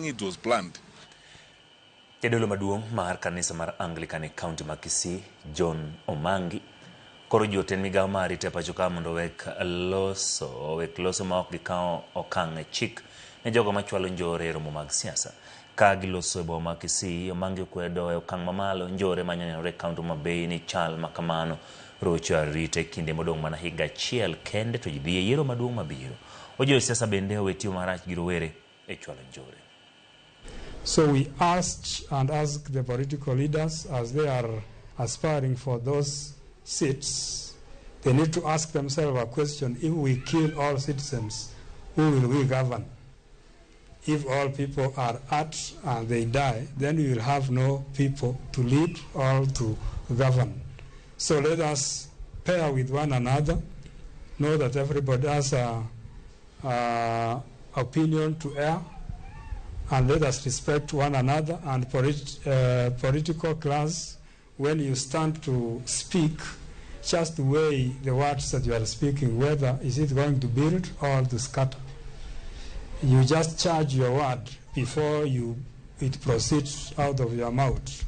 think it was planned. Jadolo maduong' mar kanisa mar Anglican e county ma Kisii, John Omangi, koro joten migawo mar arita pacho ka mondo wek loso ma ok gikawo okang' e chik ne jogo machwalo njore e romo mag siasa. Ka giloso e boma ma Kisii, Omangi okwedo e okang' mamalo njore manyanenore e kaunti ma Bay ni chal makamano rocho arita e kinde modong' mana higa achiel kende to ji dhi e yiero maduong' mabiro. Ojo siasa bende owetiyo marach gi rowere e chwalo njore. So we asked the political leaders, as they are aspiring for those seats, they need to ask themselves a question: if we kill all citizens, who will we govern? If all people are out and they die, then we will have no people to lead or to govern. So let us pair with one another, know that everybody has an opinion to air, and let us respect one another. And political class, when you stand to speak, just weigh the words that you are speaking, whether is it going to build or to scatter. You just charge your word before it proceeds out of your mouth.